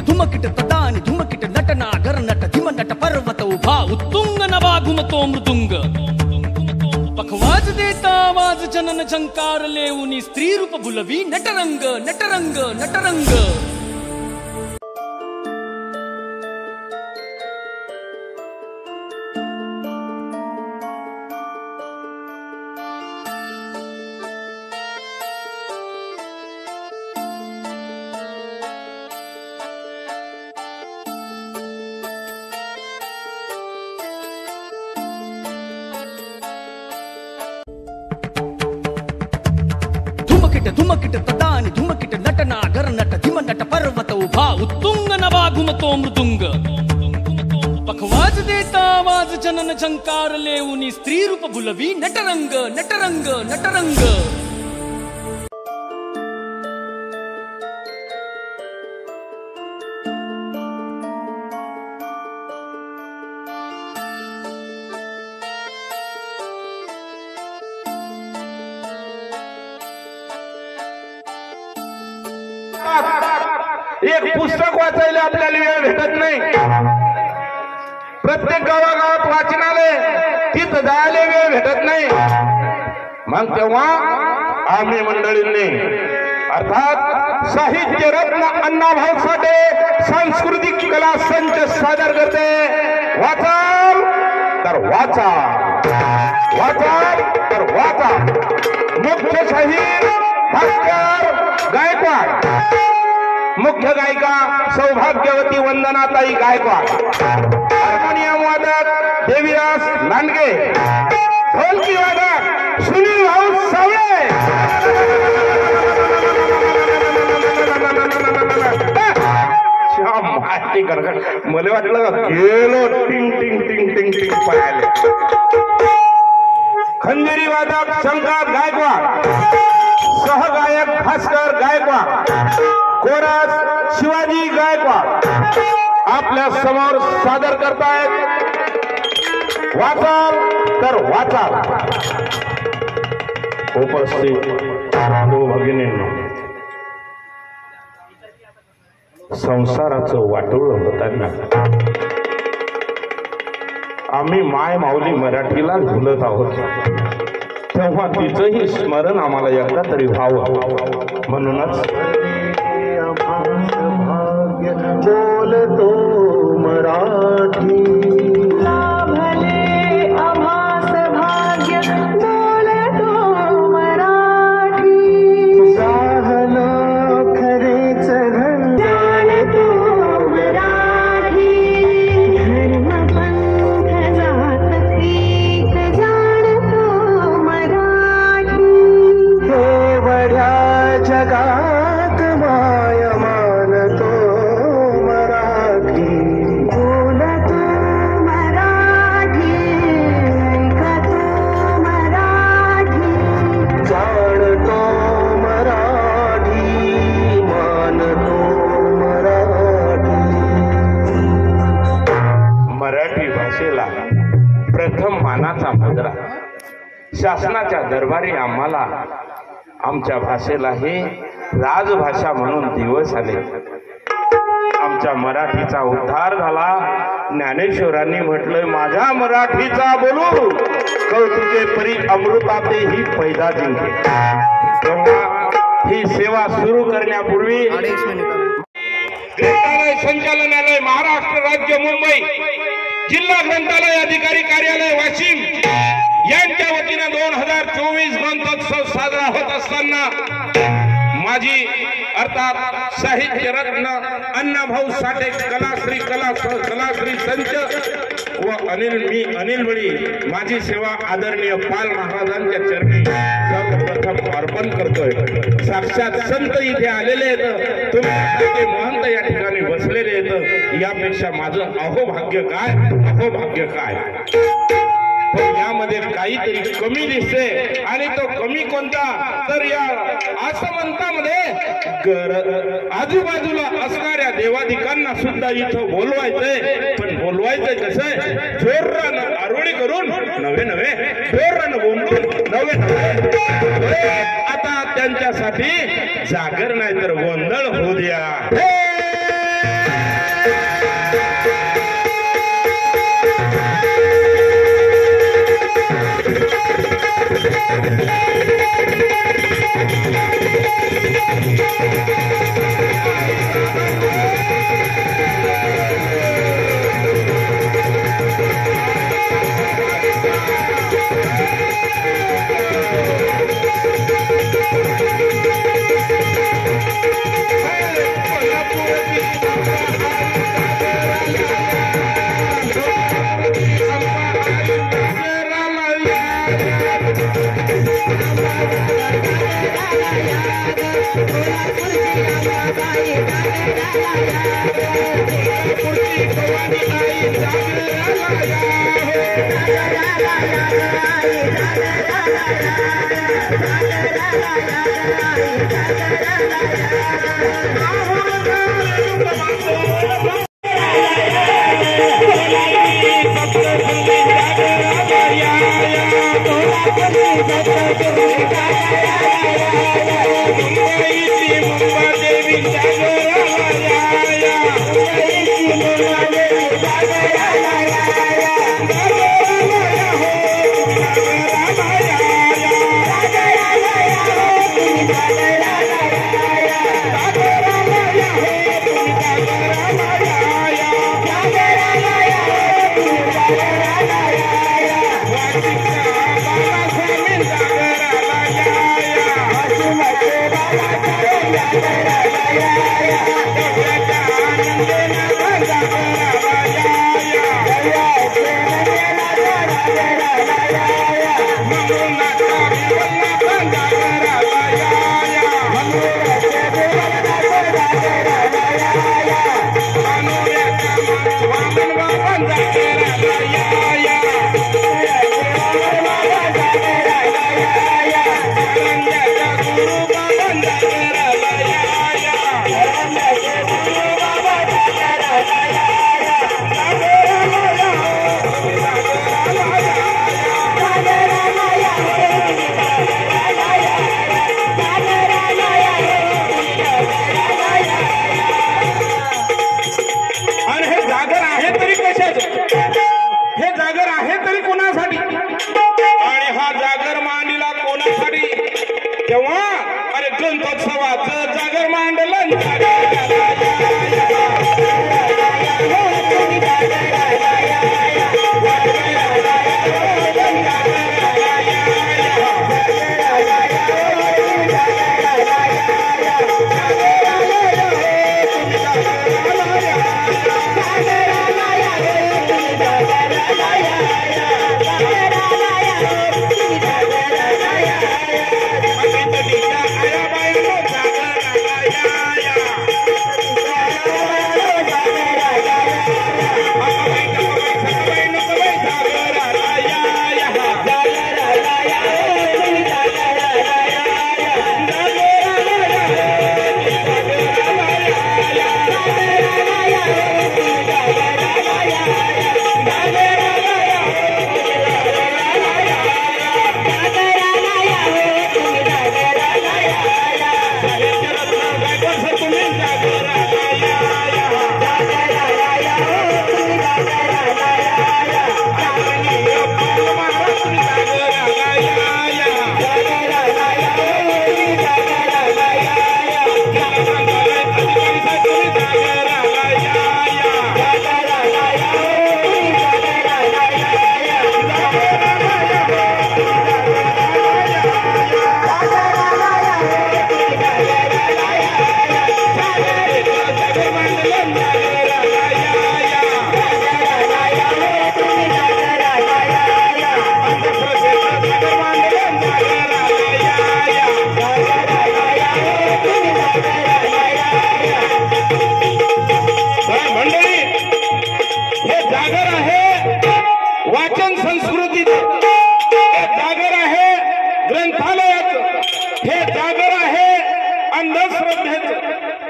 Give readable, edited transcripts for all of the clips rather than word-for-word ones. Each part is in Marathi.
धुमकिट तदानि धुमकिट नटनागर नट धिम नट पर्वत उभा उत्तुंग नवा घुमतो मृदुंग पखवाज देता आवाज जनन झंकार लेऊनी स्त्री रूप बुलवी नटरंग नटरंग नटरंग धुमकिट तदानि धुमकिट नटनागर नट धिम नट पर्वत उभा उत्तुंग नवा घुमतो मृदुंग पखवाज देता आवाज जनन झंकार लेऊनी स्त्री रूप बुलवी नटरंग नटरंग नटरंग एक पुस्तक वाचायला आपल्याला वेळ भेटत नाही. प्रत्येक गावागावात वाचनालय तिथं जायला वेळ भेटत नाही. मग तेव्हा आम्ही मंडळींनी अर्थात साहित्य रत्न अण्णाभाऊ साठे सांस्कृतिक कला संच सादर करते. वाचाल तर वाचा, वाचाल तर वाचा. मुख्य शाहीर भास्कर गायकवाड, मुख्य गायिका सौभाग्यवती वंदनाताई गायकवाड, हार्मोनियम वादक देवीदास लांडगे, ढोलकी वादक सुनील भाऊ सावळे, माहिती गडगड मला वाटलं गेलो टिंग टिंग टिंग टिंग टिंग पळाले. खंजिरी वादक शंकर गायकवाड, सहगायक भास्कर गायकवाड, कोरस शिवाजी गायकवाड आपल्या समोर सादर करतायत. वाचाल तर वाचाल. उपस्थित भगिनींनो, संसाराचं वाटोळ होताना आम्ही माय माऊली मराठीला झुलत आहोत. तेव्हा तिचंही स्मरण आम्हाला एकदा तरी व्हावं. म्हणूनच बोलतो मराठी लाभले आभास भाग्य बोलतो मराठी. जाहला खरेच धन जाणतो मराठी. धर्म पंथ जात पीठ जाणतो मराठी. एवढ्या जगात माय मानतो मराठी. बोलतो मराठी. ऐकतो मराठी. जाणतो मराठी. मानतो मराठी. मराठी भाषेला प्रथम मानाचा मुद्रा. शासनाच्या दरबारी आम्हाला आमच्या भाषेला हे राजभाषा म्हणून दिवस आले. आमच्या मराठीचा उद्धार झाला. ज्ञानेश्वरांनी म्हटलंय, माझ्या मराठीचा बोलू कौतुके परी अमृताते ही पैदा जिंके. तेव्हा ही सेवा सुरू करण्यापूर्वी ग्रंथालय संचालनालय महाराष्ट्र राज्य मुंबई, जिल्हा ग्रंथालय अधिकारी कार्यालय वाशिम यांच्या वतीनं 2024 ग्रंथोत्सव साजरा होत असताना माझी अर्थात साहित्य रत्न अण्णाभाऊ साठे कलाश्री संच व अनिल वडी माझी सेवा आदरणीय पाल महाराजांच्या चरणी सर्वप्रथम अर्पण करतोय. साक्षात संत इथे आलेले आहेत, तुम्ही महंत या ठिकाणी बसलेले आहेत. यापेक्षा माझं अहोभाग्य काय, अहोभाग्य काय. पण यामध्ये काहीतरी कमी दिसते. आणि तो कमी कोणता, तर या आसमंतामध्ये आजूबाजूला असणाऱ्या देवाधिकांना सुद्धा इथं बोलवायचंय. पण बोलवायचंय कसं, जोरानं आरोळी करून नवे जोरानं बोंबून नवे. आता त्यांच्यासाठी जागर नाही तर गोंधळ होऊ द्या.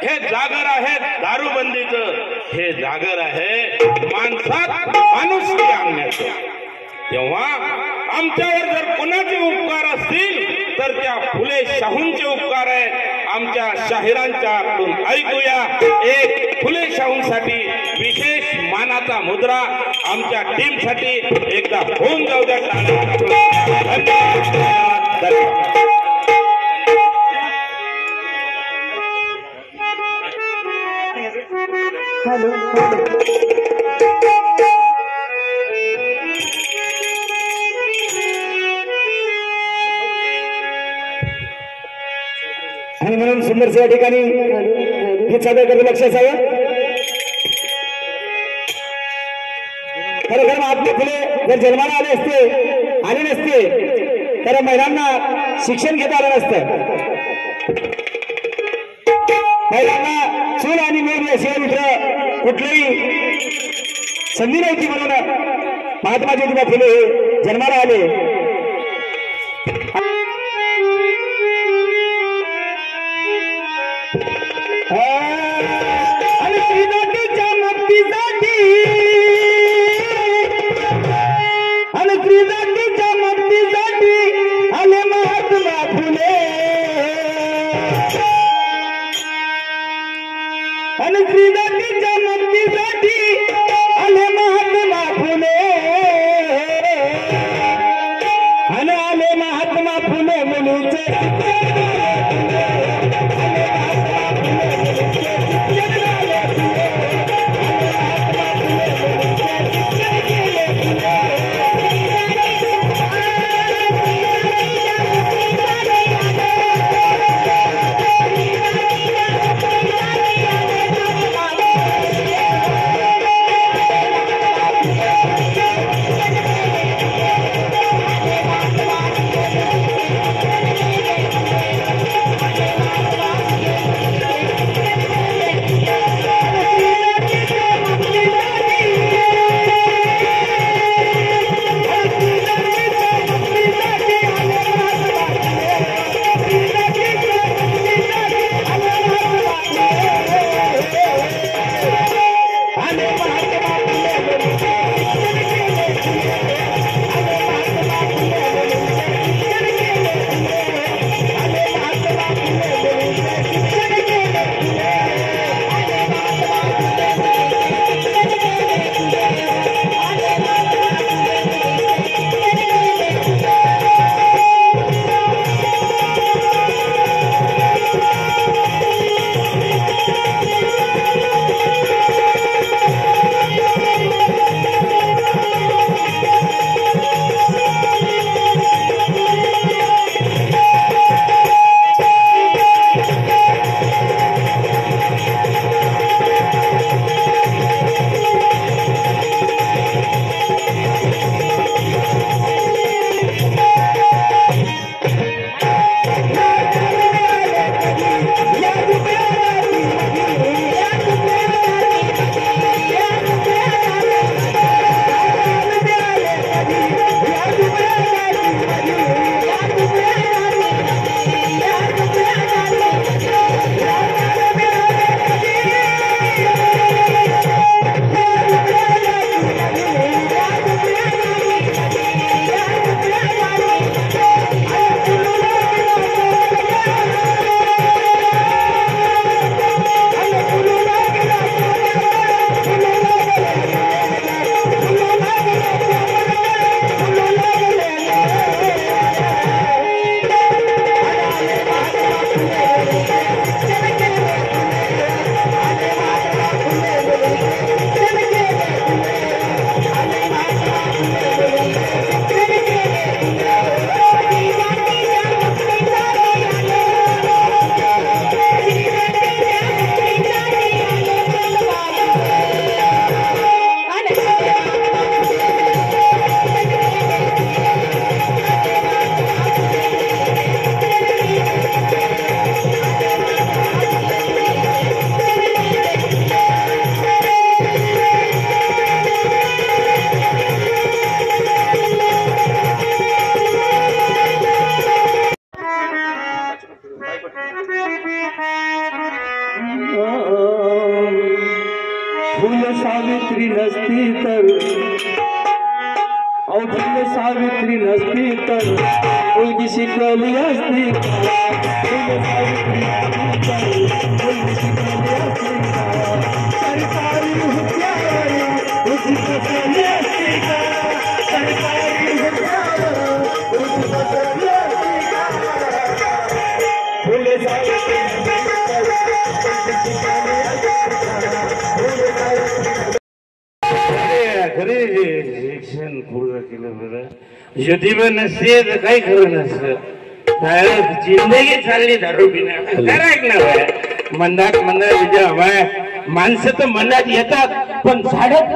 हे जागर आहे दारूबंदीचं, हे जागर आहे माणसात माणुसकी आणण्याचं. तेव्हा आमच्यावर जर कोणाचे उपकार असतील तर त्या फुले शाहूंचे उपकार आहेत. आमच्या शाहिरांच्याकडून ऐकूया एक फुले शाहूंसाठी विशेष मानाचा मुद्रा आमच्या टीमसाठी एकदा होऊन जाऊ द्या. धन्यवाद. हॅलो आणि म्हणून सुंदरच्या या ठिकाणी हे सादर करतो. लक्ष असावं, खरोखर महात्मा फुले जर जन्माला आले नसते तर महिलांना शिक्षण घेता आलं नसतं. महिलांना चूल आणि मेघ याशिवाय मित्र कुठलीही संधी नव्हती, म्हणून महात्मा ज्योतिबा फुले हे जन्माला आले. आणि त्रिजातीच्या मुक्तीसाठी आणि त्रिजातीच्या मुक्तीसाठी आले महात्मा फुले. आणि त्रिजातीच्या मुक्तीसाठी आले महात्मा फुले. आणि आले महात्मा फुले मुलीचे फुल सावित्री नसती तर फुल सावित्री नसती तर मुलगी शिकवली असती. फुल सावित्री मुलगी शिकवली असती. सरकारी हुद्द्यावर मुलगी बसवली असती का? सरकारी हुद्द्यावर मुलगी बसवली असती का? बरे शिक्षण पूर्ण केलं बरं. ज्योतिबा नसते तर काही खरं नसतं. जिंदगी चालली दारू पिण्या मंदात मंदात माणसं तर मनात येतात पण झाडात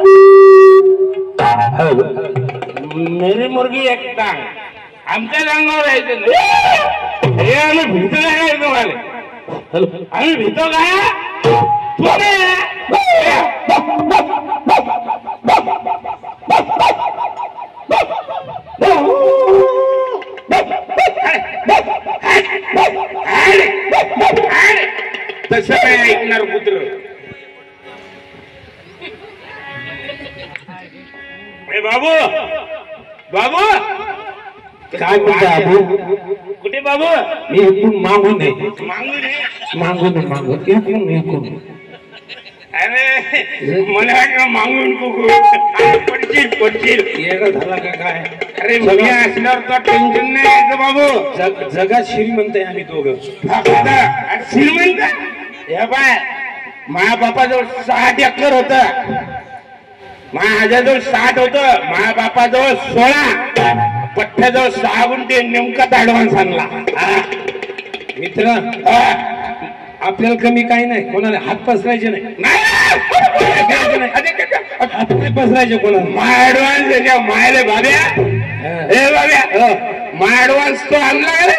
मेरी मुर्गी एक टांग आमच्या अंगावर यायचं नाही. हे आम्ही भीतो काय तुम्हाला आम्ही भीतो तसं काय ऐकणार पुत्र. बाबू बाबू काय म्हणता बाबू? कुठे बाबू? मी एकूण मागून आहे. मागून मागून अरे मला वाटलं मागून कुकू पडशील येणं झाला का काय? अरे मी असल्यावर तर टेन्शन नाही यायचं बाबू. जगात श्रीमंत आहे आम्ही दोघं. श्रीमंत हे बाय माझ्या बापाजवळ 6 एकर होत. माझ्या आजाजवळ 60 होत. माझ्या बापाजवळ 16. पठ्ठ्याजवळ 6 गुंठे नेमकाच ऍडव्हान्स आणला. मित्र आपल्याला कमी काही नाही. कोणाला हात पसरायचे नाही. हात पसरायचे कोणाला. मा ऍडव्हान्स मायले भाब्या हे भाब्या मा ऍडव्हान्स तो आणला रे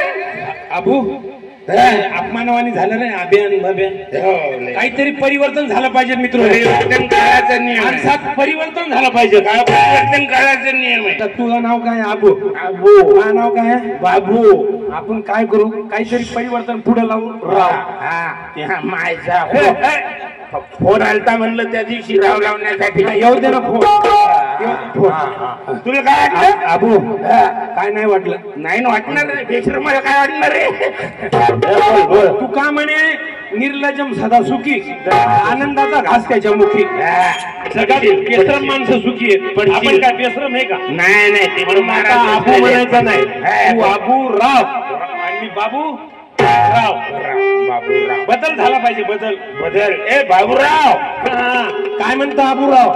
अबू. अपमानवानी झालं नाही अभियान बाब्यान. काहीतरी परिवर्तन झालं पाहिजे मित्र. परिवर्तन काळाचा नियम आहे. माणसात परिवर्तन झालं पाहिजे. परिवर्तन काळाचा नियम आहे. तर तुझं नाव काय? अबू. माझं नाव काय? बाबू. आपण काय करू? काहीतरी परिवर्तन पुढे लावू. राव मायचा फोन आलता म्हणलं त्या दिवशी राव लावण्यासाठी. येऊ दे ना फोन. तुला काय वाटलं अबू? काय नाही वाटलं? नाही वाटणार रे बेशरम. मला काय वाटणार रे? तू का म्हणे निर्लजम सदा सुखी आनंदाचा घास त्याच्या मुखी. जगात बेसरम माणसं सुखी आहेत पण आपण काय बेसरम आहे का? नाही नाही ते आबू म्हणायचं नाही. तू आबू राव आणि मी बाबू राव. बाबूराव बदल झाला पाहिजे. बदल बदल. ए बाबूराव काय म्हणतो आबूराव?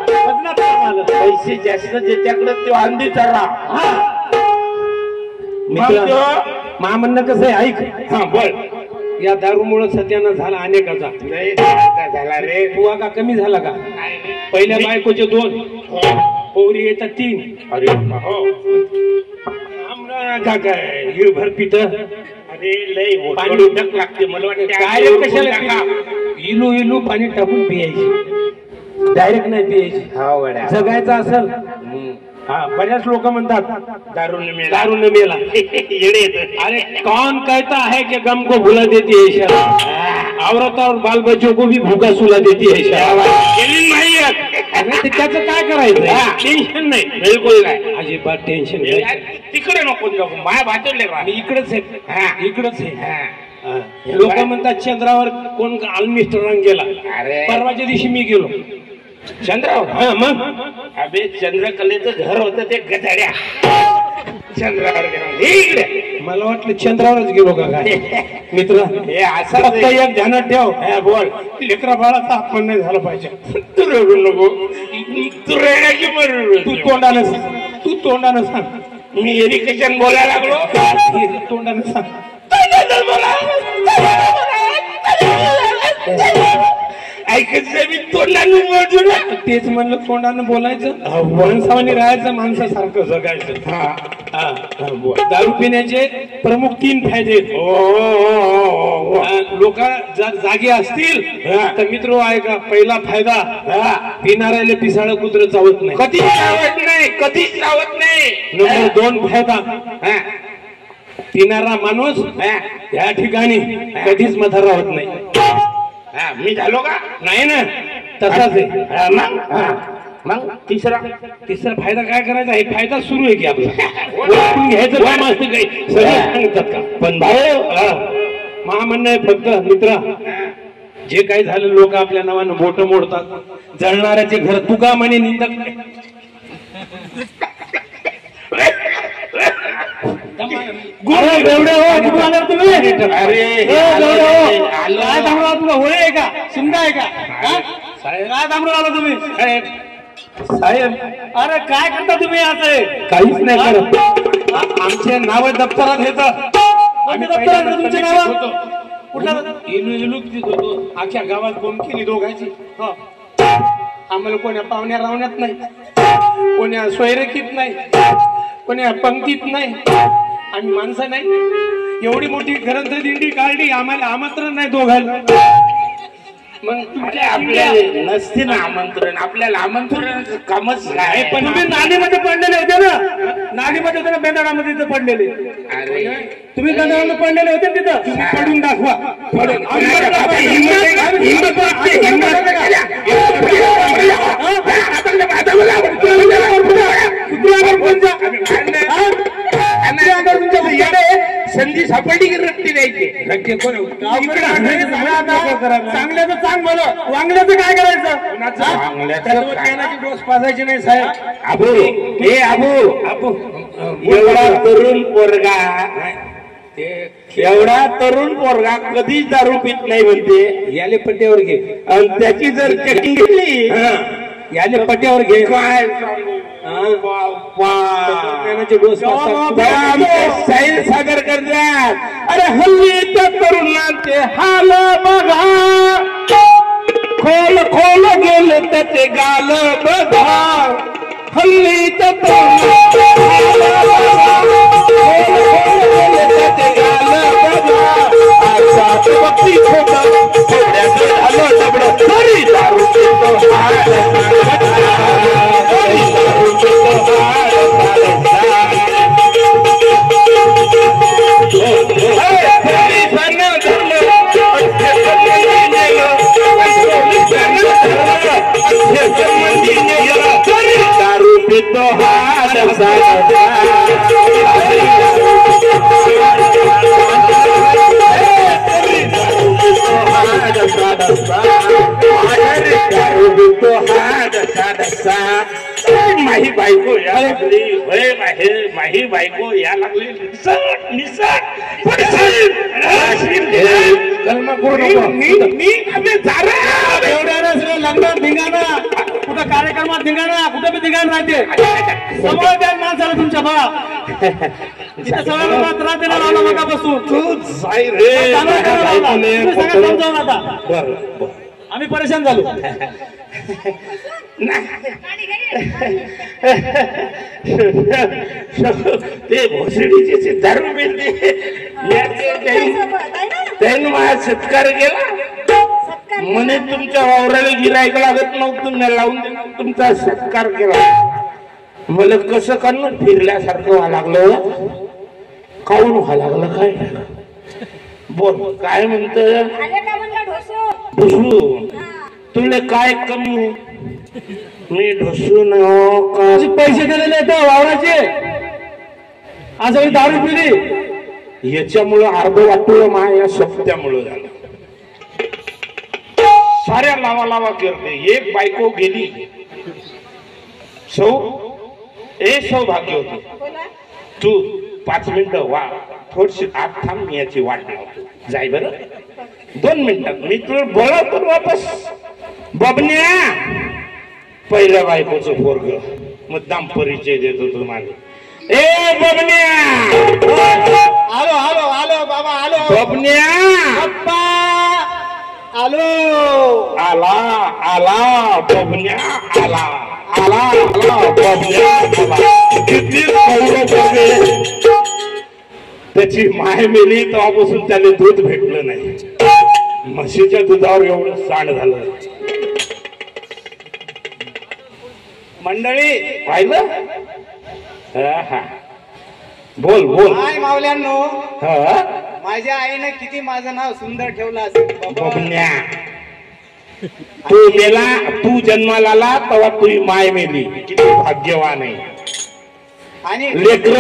बदलात आलं. पैसे जास्त ज्याच्याकडे तो आंधीचा राव. मा म्हणणं कसं आहे ऐक. हा बोल. या दारूमुळे सत्यानाश झाला अनेकाचा. झाला रे. तू का कमी झाला का? पहिल्या बायकोचे 2 पोरी येतात 3. अरे हो का काय हिरभर पित. अरे लय पाणी डक लागते मला वाटतं. डायरेक्ट कशाला इलू इलू पाणी टाकून पियायची. डायरेक्ट नाही पियायची. जगायचं असेल. हाँ बऱ्याच लोग म्हणतात दारू न मेला अरे कौन कहता है कि गम को भुला देती है शराब, औरत और बाल बच्चों को भी भूखा सुला देती है शराब. त्याचं काय करायचं, टेन्शन नाही, बिलकुल नाही, अजिबात टेन्शन नाही. तिकडे नको जाऊ, माझ्या भातवले मी इकडेच आहे, इकडेच आहे. लोक म्हणतात चंद्रावर कोण आलमिस्टरांग गेला. परवाच्या दिवशी मी गेलो चंद्रावर. हा मग अबे चंद्रकलेचं घर होतं ते गधाड्या चंद्रावर गेलो. मला वाटलं चंद्रावरच गेलो का काय. मित्र हे असं फक्त एक ध्यानात ठेव, बोल लेकरा बाळाचा अपमान नाही झाला पाहिजे. तू रडू नको, तू रडायची बरोबर. तू तोंडानं सांग. मी इरिकेशन बोलायला लागलो, तोंडानं सांग. ऐकत नाही मी तोंडानं बोलतो. तेच म्हणलं तोंडानं बोलायचं, माणसावानी राहायचं, माणसासारखं जगायचं. दारू पिण्याचे प्रमुख 3 फायदे आहेत. लोक जर जागे असतील तर मित्र ऐका, पहिला फायदा पिणाऱ्याला पिसाळ कुत्र चावत नाही, कधीच चावत नाही, कधीच चावत नाही. नंबर 2 फायदा, पिणारा माणूस या ठिकाणी कधीच म्हातारा होत नाही. मी झालो का नाही ना, तसाच आहे. मग तिसरा फायदा काय करायचा, हे फायदा सुरू आहे की आपला घ्यायचं काम असतं काही सगळं सांगतात का. पण भाऊ मा म्हणणं आहे फक्त मित्रा, जे काही झालं लोक आपल्या नावानं बोट मोडतात, जळणाऱ्याचे घर तुका म्हणे निंदक. होळे आहे का, शिंदा आहे का, काय थांबून आला तुम्ही. साहेब अरे काय करता तुम्ही असे? काहीच नाही करत. आमचे नाव दप्तरात येतं. कोणत्या दप्तरात आहे तुमचे नाव? कुठलं? इलू होतो. अख्ख्या गावात बोंब केली दोघांची. हो. आम्हाला कोण्या पाहुण्या रावण्यात नाही, कोण्या सोयरेकीत नाही, कोण्या पंक्तीत नाही. आम्ही माणसं नाही. एवढी मोठी ग्रंथ दिंडी काढली, आम्हाला आमंत्रण नाही दोघांना. मग आपल्याला नसते ना आमंत्रण, आपल्याला आमंत्रण कामच काय. पण तुम्ही नालीमध्ये पडलेले होते ना, नालीमध्ये होते ना, बेंदारामध्ये तिथे पडलेले. अरे तुम्ही बेंदारामध्ये पडलेले होते ना तिथं. तुम्ही पडून दाखवा. संधी सापडली की रट्टी द्यायची. चांगल्याचं चांग बरं, वांगल्याचं काय करायचं? डोस पाजायचे नाही साहेब. आबू हे आबू एवढा तरुण पोरगा, एवढा तरुण पोरगा कधीच दारू पित नाही म्हणते. याले पट्ट्यावर घे. आणि त्याची जर चेकिंग घेतली, याले पट्ट्यावर घे. काय डोस साहिल सागर करतात. अरे हल्ली त्या तरुणाचे हाल बघा, खोल खोल गेले त्याचे गाल बघा. हल्ली त्या तरुणाचे हाल बघा, खोल खोल गेले त्याचे गाल बघा. आता बघती खोटं खोड्याचं झालं डबडं, तरी दारू पितो हाड तरी दारू पितो हाड. दारू पितो हाड माही बायको या लागली, माही बायको या लागली. लग्नात धिंगाणा, कुठं कार्यक्रमात धिंगाणा, कुठं बी धिंगाण राहते. समोर द्या माणसाला तुमच्या बघा. तिथे सगळ्यांना त्रास देणार आला बघा बसून. समजावून आता आम्ही परेशान झालो. ते भोसडीचे दारू मिळते, त्यानं माझा सत्कार केला. म्हणे तुमच्या वावराला गिरायक लागत नव्हतं, मी लावून तुमचा सत्कार केला. मला कसं करणं फिरल्यासारखं व्हायला लागलं. काऊन व्हायला लागलं काय? बोल काय म्हणत? ढोसू तुला काय कमी? मी ढोसू न पैसे दिलेले आहेत वावराचे, आज दारू पिली. याच्यामुळं अर्ध वाटलं मा या सप्त्यामुळं झालं. साऱ्या लावा लावा करते. एक बायको गेली. सौभाग्य होती. तू 5 मिनिटं वा थोडीशी आत थांब, मी याची वाट लावतो. जाय बरं 2 मिनिटात मी तुला बोलावतो वापस. बबन्या पहिल्या बायकोचं पोरग, मुद्दाम परिचय देतो तुम्हाला. ए बबन्या, आलो आलो आलो बाबा आलो. बबन्या पप्पा आलो. आला आला बबन्या आला आला आला बबन्या आला. किती कौरव बघे. त्याची माय मेली तेव्हापासून त्याला दूध भेटलं नाही. म्हशीच्या दुधावर एवढं सांड झालं. मंडळी पाहिलं? हा बोल बोल. काय मावल्यांनो, हा माझ्या आईने किती माझं नाव सुंदर ठेवलं असेल. बबन्या तू मेला, तू जन्माला आला तेव्हा तुझी माय मेली. किती भाग्यवान आहे. आणि लेकर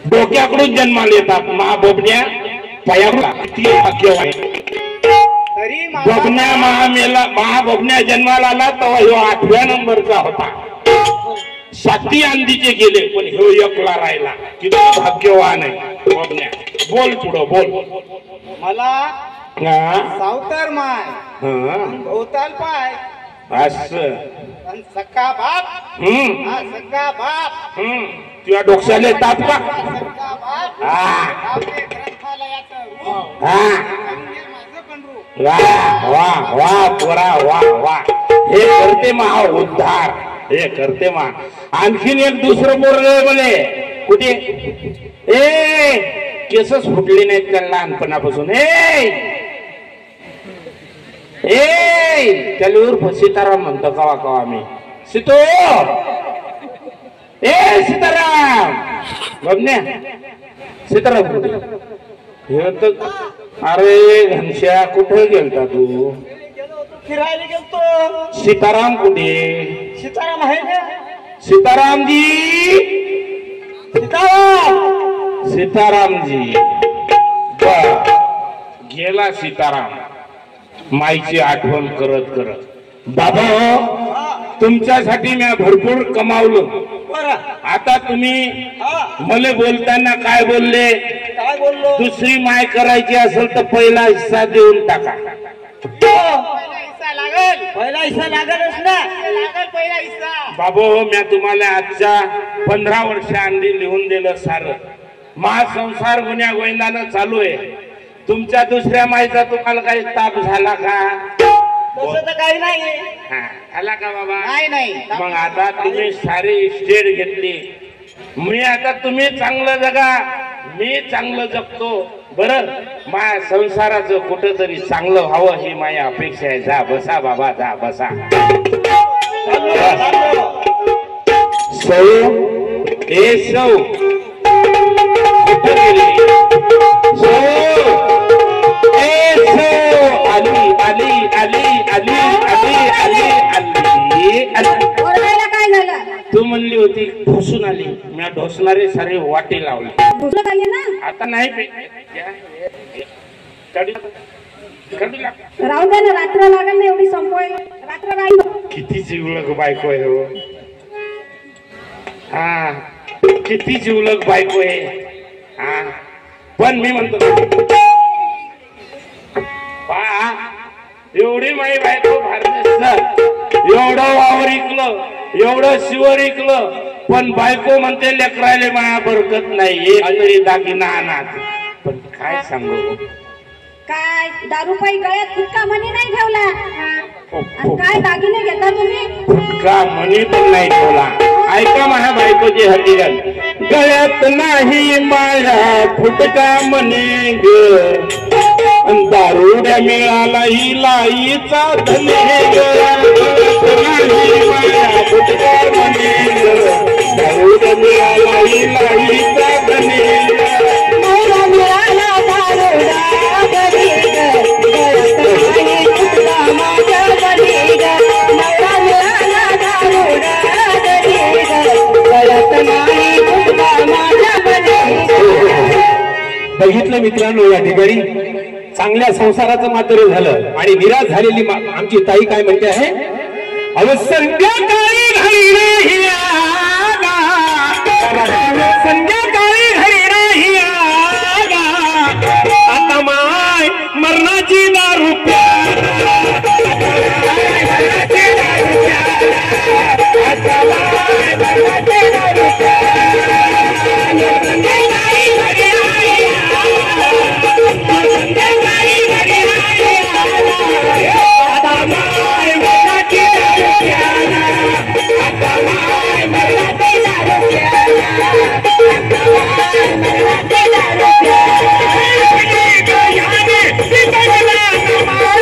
डोक्याकडून जन्माला येतात, बबन्या पायाकडून. किती भाग्यवान आहे. तरी बबन्या महाबबन्या जन्माला आला तेव्हा ह्यो 8व्या नंबरचा होता. 7 अंदीचे गेले पण ह्यो एकला राहिला. किती भाग्यवान आहे बबन्या. बोल पुढं बोल. मला सावतर माय, भोवताल पाय, असं आणि सक्का बाप हा सक्का बाप तुझ्या डोक्याला ताप का सक्का बाप हा आपले ग्रंथालयाचं रूप हा म्हणजे माझं पण रूप वा वा वा पोरा वा वा हे करते महा उद्धार हे करते मा आणखीन एक दुसरं पोरग बोले कुठे ए केसच फुटली नाहीत त्या लहानपणापासून त्याला उर्फ सीताराम म्हणतो कवा कवा मी सीतो ए सीताराम बघण्या सीताराम कुठे हे तर अरे घनश्या कुठे गेलता तू फिरायला गेलतो सीताराम कुठे सीताराम आहे का सीतारामजी सीताराम सीतारामजी बर गेला सीताराम माईची आठवण करत करत बाबा तुमच्यासाठी मी भरपूर कमावलं बरं आता तुम्ही हा मला बोलताना काय बोलले काय बोललो दुसरी माय करायची असेल तर पहिला हिस्सा देऊन टाका पहिला हिस्सा लागल पहिला हिस्सा लागलच ना लागल पहिला हिस्सा बाबू मी तुम्हाला आजच्या 15 वर्ष आधी लिहून दिलं सारं महासंसार गुन्ह्या गोविंदानं चालू आहे तुमच्या दुसऱ्या माईचा तुम्हाला काही ताप झाला का तसं तर काही नाही हा, आला का बाबा नाही नाही मग आता तुम्ही सारी स्टेट घेतली मी आता तुम्ही चांगलं जगा मी चांगलं जगतो बरं माझ्या संसाराचं कुठंतरी चांगलं व्हावं ही माझी अपेक्षा आहे जा बसा बाबा जा बसा सौ ए सौ कुठं गेली सौ ए सौ आली आली आली आली आली आली आली आली ओरडायला काय झालं तू म्हणली होती ढोसून आली मी ढोसणारे सारे वाटे लावले दुसरं काही ना आता नाही राहू दे ना रात्र लागेल ना एवढी संपवाय रात्र नाही किती जिवलग बायको आहे हो हा किती जिवलग बायको आहे हा पण मी म्हणतो पहा एवढी माई बायको भारत एवढं वावर इकलं एवढं शिवर इकलं पण बायको म्हणते लेकरायले माया बरकत नाही एक तरी दागिना आणा पण काय सांगू काय दारू पायी गळ्यात फुटका मनी नाही ठेवला आणि काय दागिने घेता तुम्ही फुटका मनी पण नाही ठेवला ऐका माझ्या बायकोची हकीकत गळ्यात नाही माझ्या फुटका मनी ग दारुड्या मिळाला हिला हिचा धने गळ्यात नाही माझ्या फुटका मनी ग दारुड्या मिळाला हिला हिचा धने मला मिळाला दारुडा गडी ग गळ्यात नाही फुटका माझ्या गडी ग मला मिळाला दारुडा गडी ग गळ्यात नाही फुटका माझ्या गडी बघितलं मित्रांनो या ठिकाणी चांगल्या संसाराचं मात्र झालं आणि निराश झालेली आमची ताई काय म्हणते आहे अहो संध्याकाळी घरी नाही आला संध्याकाळी घरी नाही आला आता माय मरणाची दारू Bye.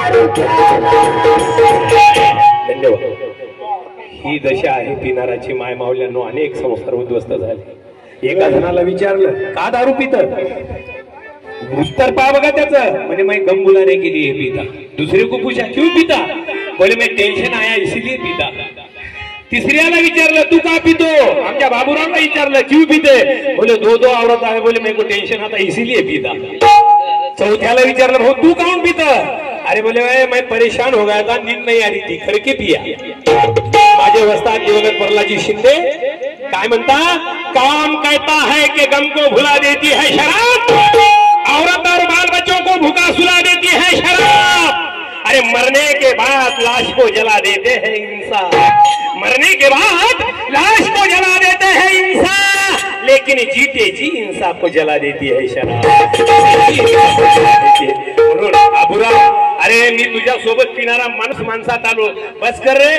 दारू प्याला. धन्यवाद. ही दशा आहे पिणाराची. माय मावल्यांनो अनेक संस्कार उद्ध्वस्त झाले. एका जणाला विचारलं का दारू पित, उत्तर पहा बघा त्याचं, म्हणजे मैं गम बुलाने के लिए पीता. दुसरे को पूछा क्यों पीता, बोले मैं टेंशन आया इसीलिए पीता. तिसऱ्याला विचारलं तू का पितो, आमच्या बाबूरावला विचारलं क्यों पीते, बोले दो दो औरत आहे, बोले मेरे को टेंशन आता इसीलिए पीता. चौथ्याला विचारलं भाऊ तू काऊन पित, अरे बोले मैं परेशान हो गया था, नींद नहीं आ रही थी, करके पिया. माझे वस्ताद दिवंगत प्रल्हादजी शिंदे काय म्हणता, काम कहता है कि गम को भुला देती है शराब, औरत और बाल बच्चों को भूखा सुला देती है शराब. अरे मरने के बाद लाश को जला देते हैं इंसान, मरने के बाद लाश को जला देते हैं इंसान, लेकिन जीते जी इंसान को जला देती है शराब. म्हणून बाबूराव, अरे मी तुझ्या सोबत पिणारा माणूस माणसात आलो, बस कर रे.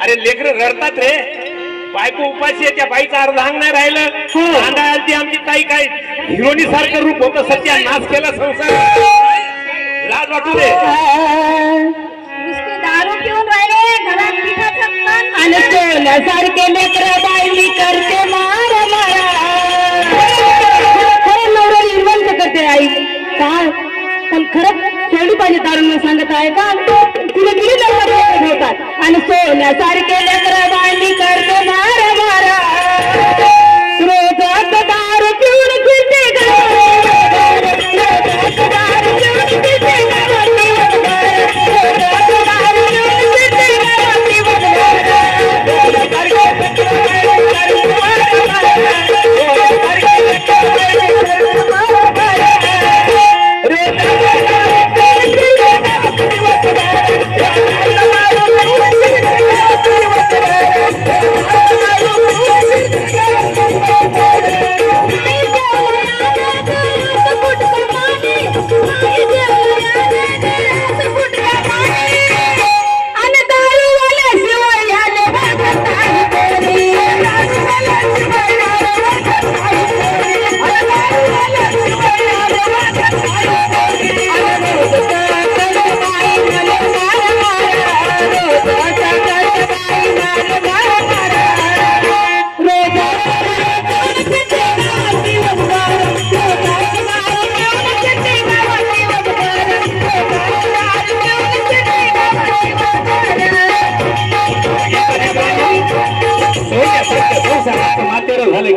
अरे लेकर रडतात रे, बायको उपाशी आहे, त्या बाईचा अर्ध अंग नाही राहिलं. सांगायला ती आमची ताई काय हिरोनी सारखं रूप होतं, सध्या नाश केला संसार. लाज वाटू दे. नुसते दारू पिऊन राहिले, घरात पिठाचं कण आणि सोन्यासारखे लेकरं बाई करते मार मारा. खरं नवरा निर्बंध करते आई काय, पण खरंच सोडी पाहिजे दारूंना सांगत आहे का, तुला किती लवकर ठेवतात. आणि सोन्यासारखे लेकरं बाई करते मार मारा. रोजात दारू पिऊन फिरते दारू पिऊन फिरते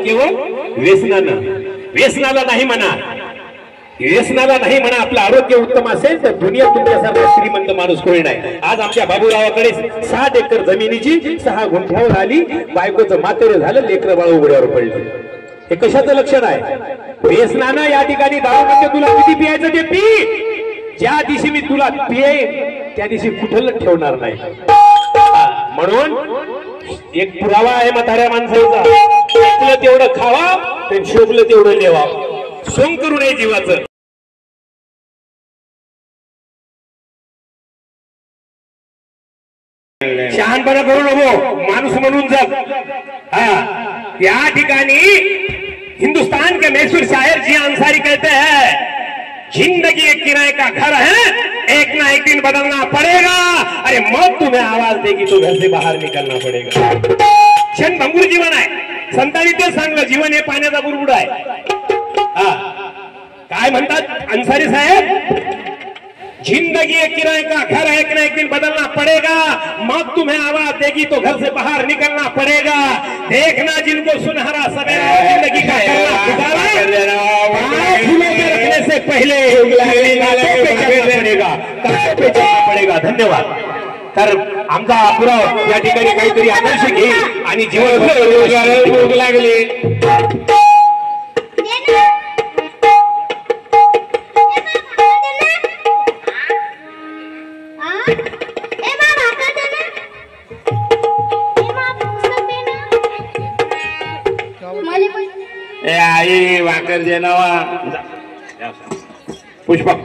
केवळ व्यसनानं. व्यसनाला नाही म्हणा, व्यसनाला नाही म्हणा. आपलं आरोग्य उत्तम असेल तर दुनिया तुमच्यासारखा श्रीमंत माणूस कोणी नाही. आज आमच्या बाबूरावाकडे 60 एकर जमिनीची 6 गुंठ्यावर आली, बायकोचं मातेर झालं, लेकरं बाळ उघड्यावर पडलं. हे कशाचं लक्षण आहे? व्यसनानं. या ठिकाणी दारू म्हणजे तुला किती पियायचं ते पी, ज्या दिवशी मी तुला पिये त्या दिवशी कुठलं ठेवणार नाही. म्हणून एक पुरावा आहे म्हाताऱ्या माणसाचा, ऐकलं तेवढं खावा, पण शोभलं तेवढं लेवा. सोंग करू नये जीवाचं. शहाणपणा करू नको, माणूस म्हणून जग. या ठिकाणी हिंदुस्तान के मशहूर शायर जी अंसारी कहते हैं, जिंदगी एक किराए का घर है, एक ना एक दिन बदलना पड़ेगा. अरे मौत तुम्हें आवाज देगी तो घर से बाहर निकलना पड़ेगा. क्षणभंगूर जीवन आहे. संतांनी ते सांगलं, जीवन हे पाण्याचा बुडबुड आहे. काय म्हणतात अंसारी साहेब, जिंदगी एक किराए का घर है, एक ना एक दिन बदलना पड़ेगा. मौत तुम्हें आवाज देगी तो घर से बाहर निकलना पड़ेगा. देखना जिनको सुनहरा सवेरा जिंदगी का रखने से पहले पड़ेगा. धन्यवाद. तर आमचा पुराव या ठिकाणी काहीतरी आदर्श घेईल आणि जीवन भोग लागले. आई वाकर दे नावा पुष्पक.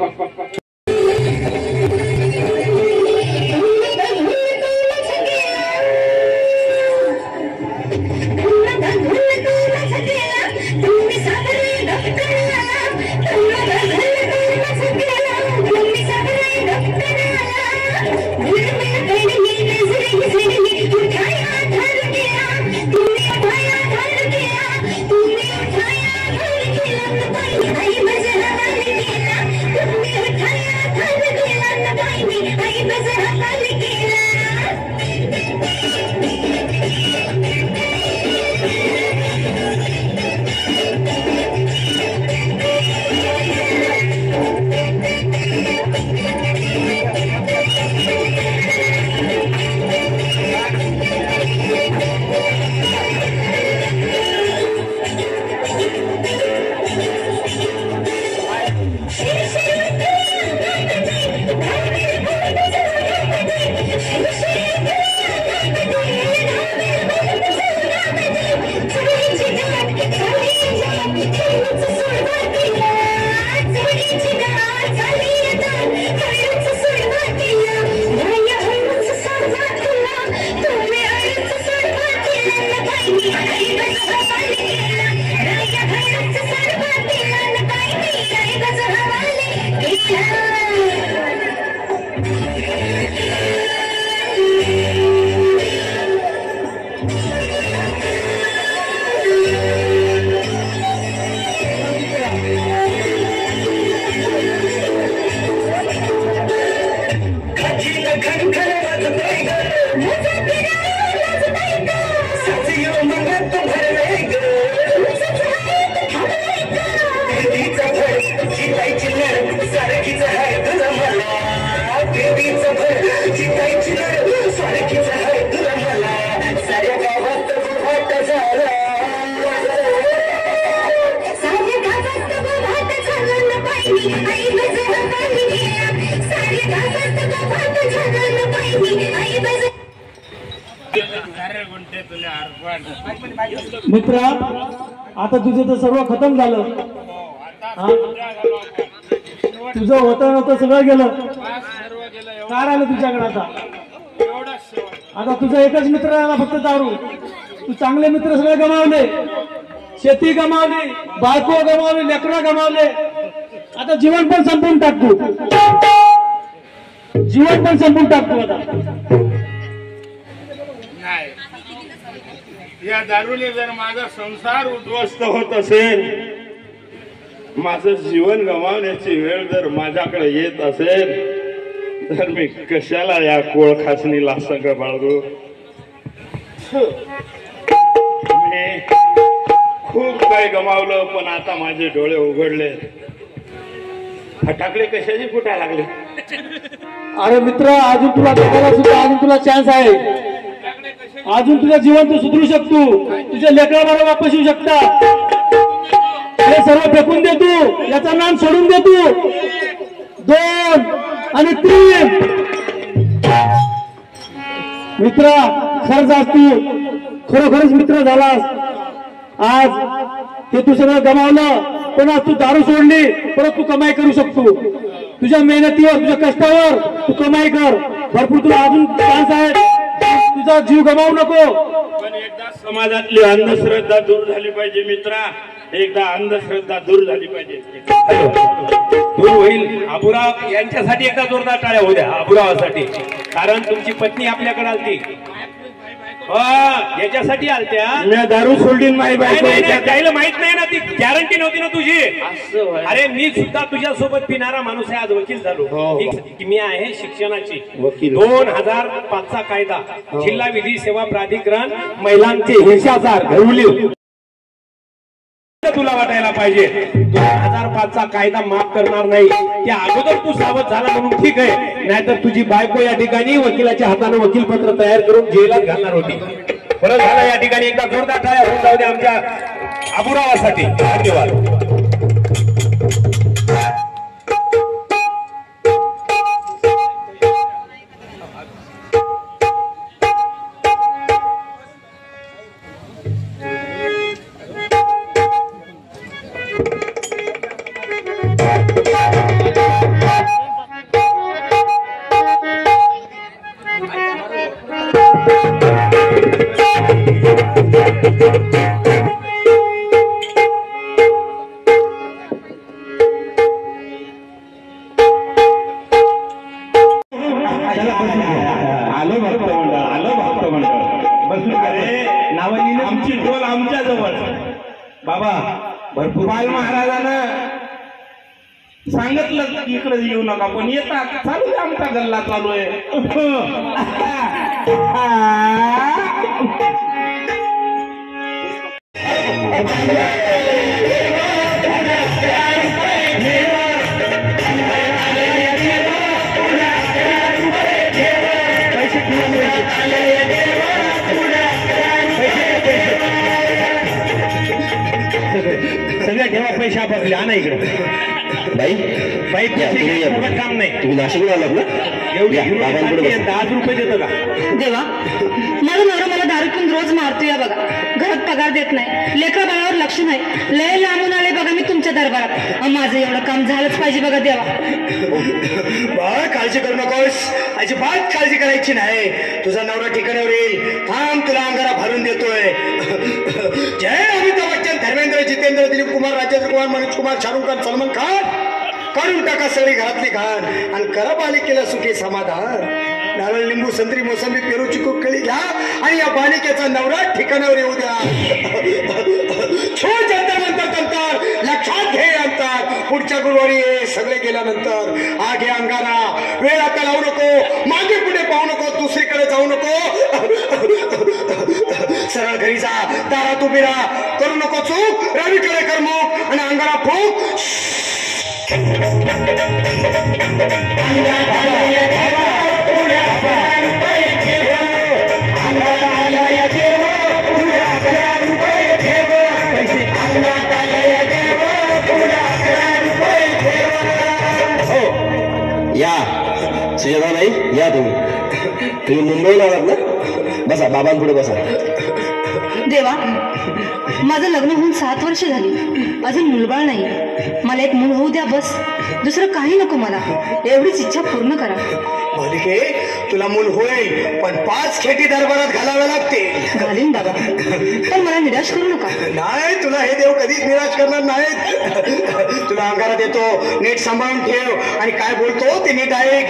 मित्र आता तुझं तर सर्व खतम झालं. तुझं होतं नव्हतं सगळं गेलं. काय राहिलं तुझ्याकडे आता तुझा एकच मित्र राहिला फक्त दारू. तू चांगले मित्र सगळे गमावले, शेती गमावली, बायको गमावली, लेकरं गमावले. आता जीवन पण संपवून टाकतो, जीवन पण संपवून टाकतो आता. या दारूने जर माझा संसार उद्ध्वस्त होत असेल, माझं जीवन गमावण्याची वेळ जर माझ्याकडे येत असेल, तर मी कशाला या कोळखासनीला संग बाळगू. मी खूप काही गमावलं, पण आता माझे डोळे उघडले. फटाकडे कशाची फुटायला लागले. अरे मित्र, अजून तुला जगायला सुद्धा अजून तुला चान्स आहे. अजून तुझं जीवन तू सुधरू शकतो. तुझ्या लेकराबरोबर वापस येऊ शकता. हे सर्व फेकून दे तू, याचं नाम सोडून दे तू. 2 आणि 3 मित्र, खरंच आज तू खरोखरच मित्र झालास. आज हे तू सगळं गमावलं, पण आज तू दारू सोडली, परत तू कमाई करू शकतो. तुझ्या मेहनतीवर, तुझ्या कष्टावर तू कमाई कर. भरपूर तुला अजून चान्स आहे. तुझा जीव गमावू नको. पण एकदा समाजातली अंधश्रद्धा दूर झाली पाहिजे मित्रा. एकदा अंधश्रद्धा दूर झाली पाहिजे. दूर होईल. आबुराव यांच्यासाठी एकदा जोरदार टाळ्या होऊ द्या, आबुरावासाठी. कारण तुमची पत्नी आपल्याकडे आलती. याच्यासाठी आलत्या. मी दारू सोडली माही बायको. त्याला माहित नाही ना, ती गॅरंटी नव्हती ना तुझी. अरे मी सुद्धा तुझ्या सोबत पिणारा माणूस आहे, आज वकील झालो. मी आहे शिक्षणाची वकील. 2005चा कायदा, जिल्हा विधी सेवा प्राधिकरण, महिलांचे हिंसाचार घडवली. तुला वाटायला पाहिजे 2005चा कायदा माफ करणार नाही. त्या अगोदर तू सावध झाला म्हणून ठीक आहे, नाहीतर तुझी बायको या ठिकाणी वकिलाच्या हाताने वकीलपत्र तयार करून जेलात घालणार होती. परत झाला या ठिकाणी. एकदा जोरदार टाळ्या होऊन जाऊ दे आमच्या आबुरावासाठी. धन्यवाद. आमची ढोल आमच्या जवळ. बाबा भरपूर बाल महाराजानं सांगितलं इकडे येऊ नका, पण येतात. चालू आहे आमचा गल्ला चालू आहे. सगळ्या ठेवा पैसे आपले. आणा इकडे बाई. बाई काम नाही. तुम्ही नाशिकला आलात ना? एवढी 10 रुपये देतो का? देवा, माझा नवरा मला दारू पिऊन रोज मारतोय बघा. घरात पगार देत नाही, लेकरा बाळावर लक्ष नाही. लय लांबून आले बघा मी तुमच्या दरबारात. माझं एवढं काम झालंच पाहिजे बघा देवा. बाळ काळजी करू नकोस, अजिबात काळजी करायची नाही. तुझा नवरा ठिकाणावर येईल. थांब, तुला अंगारा भरून देतोय. जय अमिताभ बच्चन, धर्मेंद्र, जितेंद्र, दिलीप कुमार, राजेंद्र कुमार, मनोज कुमार, शाहरुख खान, सलमान खान. काढून टाका सगळी घरातली घाण आणि करा बालिकेला सुखी समाधान. नारळ लिंबू संत्री मोसंबी पेरू चिकू केळी घ्या आणि या बालिकेचा नवरा ठिकाणावर येऊ द्या. छोट नंतर लक्षात घे अंतर. पुढच्या गुरुवारी हे सगळे गेल्यानंतर आगे अंगारा वेळ आता लावू नको, मागे पुढे पाहू नको, दुसरीकडे जाऊ नको. सरळ घरी जा, दारात उभी राहा, करू नको चूक, रवीकडे कर मुख आणि अंगारा फूक. या सुजाता नाही, या तुम्ही मुंबईला आलात ना? बसा, बाबांपुढे बसा. देवा, माझं लग्न होऊन 7 वर्ष झाली, अजून मुलबाळ नाही. मला एक मूल होऊ द्या बस, दुसरं काही नको मला. एवढीच इच्छा पूर्ण करा. बालिके, तुला मूल होईल, पण 5 खेटी दरबारात घालाव्या लागते. घालीन बाबा, पण मला निराश करू नका. नाही, तुला हे देव कधीच निराश करणार नाहीत. तुला अंगारा देतो, नीट सांभाळून ठेव आणि काय बोलतो ते नीट ऐक.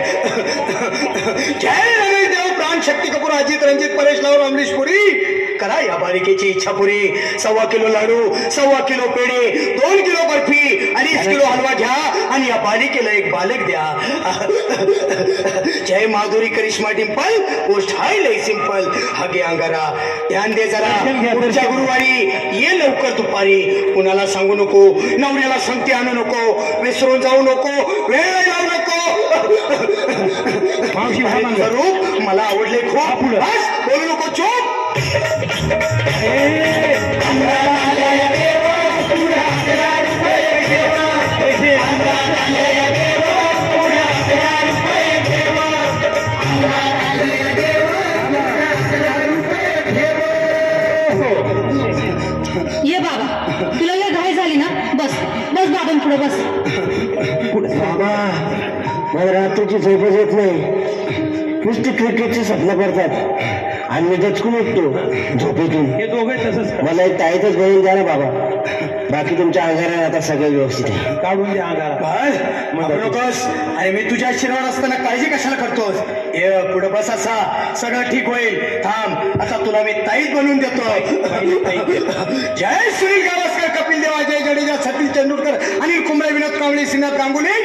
जय रमेश देव, प्राण शक्ती कपूर, अजित रंजित, परेश लावून अमरीश पुरी. करा या बालिकेची इच्छा पुरी. 1.25 किलो लाडू, 1.25 किलो पेढे, 2 किलो बर्फी, 2.5 किलो हलवा घ्या आणि या बालिकेला एक बालक द्या. जय माधुरी करिश्मा डिंपल, पोस्ट हाय लय सिंपल. हागे अंगारा, ध्यान दे जरा. पुढच्या गुरुवारी ये लवकर दुपारी. कुणाला सांगू नको, नवऱ्याला संगती आणू नको, विसरून जाऊ नको, वेळ लावू नको. रूप मला आवडले खूप. बोलू नको, चूप. ये बाबा, तुला लय घाई झाली ना? बस बस बाबांपुढे बस. बाबा, मला रात्रीची झोपच येत नाही. नुसती क्रिकेटची स्वप्न पडतात आणि मी दचकून उठतो झोपेतून. हे दोघे तसंच. मला एक ताईतच बनवून द्या ना बाबा. बाकी तुमच्या अंगारा आता सगळं व्यवस्थित आहे. काढून द्या अंगारा. नकोस. अरे मी तुझ्या शिरावर असताना काळजी कशाला करतोस? पुढे बस, असा सगळं ठीक होईल. थांब, आता तुला मी ताईत बनवून देतो. जय सुनील गावस्कर, कपिल देव, अजय जडेजा, सचिन तेंडुलकर, अनिल कुंबळे, विनोद कांबळे, श्रीनाथ गांगुली.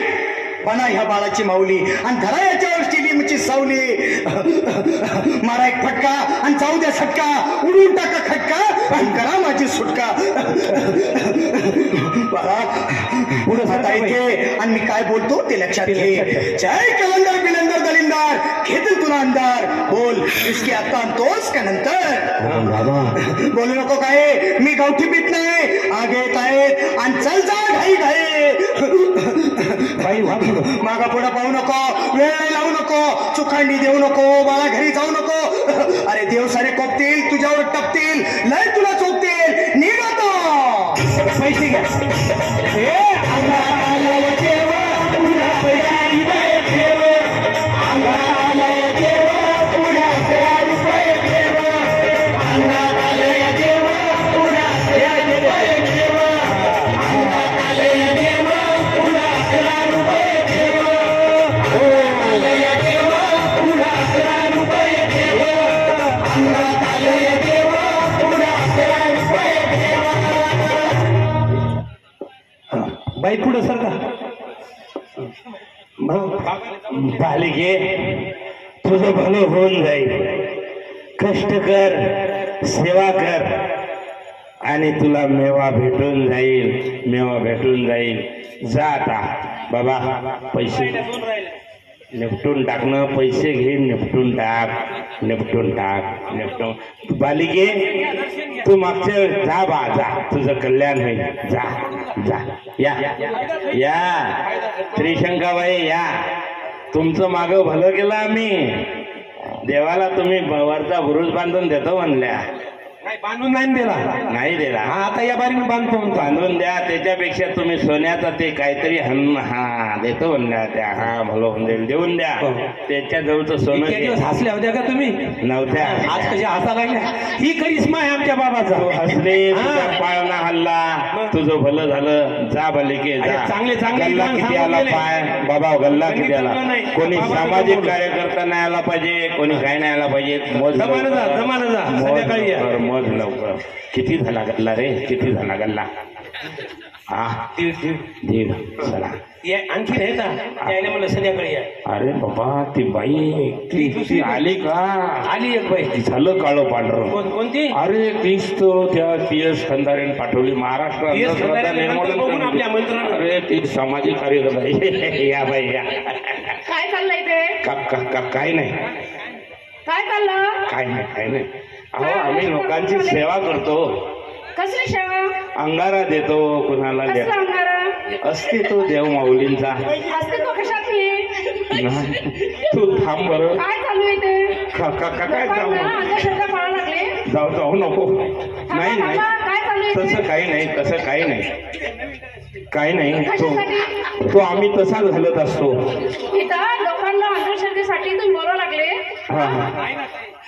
बना ह्या बाळाची माऊली आणि धरा याच्यावर स्टेडियमची सावली. मारा एक फटका आणि जाऊ द्या सटका, उडून टाका खटका आणि करा माझी सुटका. बाळा, पुढे जाता येते आणि मी काय बोलतो ते लक्षात घे. जय कलंदर बिलंदर दलिंदार, घेतील तुला अंधार. बोल, इसके आता आणतोस का नंतर? बोलू नको काय, मी गावठी पीत नाही. आगे येत आहेत आणि चल जा घाई घाई. मागा पुढे पाहू नको, वेळ लावू नको, चुखांडी देऊ नको, मला घरी जाऊ नको. अरे देव सारे कोपतील, तुझ्यावर टपतील, लय तुला चोपतील. निघतो पैसे घ्या. बाई पुढे सर का बालिके, तुझं भलं होऊन जाईल. कष्ट कर, सेवा कर आणि तुला मेवा भेटून जाईल. मेवा भेटून जाईल. जा आता बाबा, पैसे निपटून टाकणं. पैसे घे, निपटून टाक, निपटून टाक, निपटून. बालिके, तू मागच्या जा बा, जा, तुझं कल्याण होईल. जा जा. या या त्रिशंकाबाई, या. तुमचं मागं भलं केलं आम्ही. देवाला तुम्ही वरचा बुरुज बांधून देतो म्हणल्या. बांधून नाही दिला. नाही दिला. हा, आता या बारी मी बांधतो. बांधून द्या. त्याच्यापेक्षा तुम्ही सोन्याचा ते काहीतरी देतो म्हणल्या त्या. हा भलो होऊन जाईल, देऊन द्या. त्याच्या जवळचं सोनं इतक्या दिवस हसल्या होत्या का तुम्ही? नव्हत्या. आज कशा हसा लागल्या? ही करिश्मा आहे आमच्या बाबाचा. हसले, तुझा पाळणा हल्ला, तुझं भलं झालं. जा भले जा. चांगले चांगले गल्ला किती आला पाय बाबा, गल्ला किती आला. कोणी सामाजिक कार्यकर्ता नाही आला पाहिजे, कोणी काय नाही आला पाहिजे. जमाना जा, जमाना जा, संध्याकाळी या. मोज लवकर. किती झाला गल्ला रे, किती झाला गल्ला? हा, दीड. चला आणखी नाही का? त्याने मला संध्याकाळी या. अरे बाबा, ती बाई ती आली का? आली एक बाई. झालं काळं पांढरं. कोणती? अरे तीच तो त्या PS खंदारेने पाठवली महाराष्ट्र बघून आपल्या मंत्र्यांना. अरे ती सामाजिक कार्यकर्ता. या बाई या. काय चाललंय ते? काय नाही, काय चाललं? काय नाही. अहो आम्ही लोकांची सेवा करतो. कसली सेवा? अंगारा देतो कुणाला. कसला अंगारा? असते तो देव माऊलींचा. असते तो कशातली? नाही, तू थांब बरं. काय चालू आहे ते? काय जाऊ अंधश्रद्धा पाळायला लागले? जाऊ नको. नाही काय चालू आहे? तसं काही नाही. तो आम्ही तसाच घालत असतो. इथं लोकांना अंधश्रद्धेसाठी तुम्ही बोलावं लागले?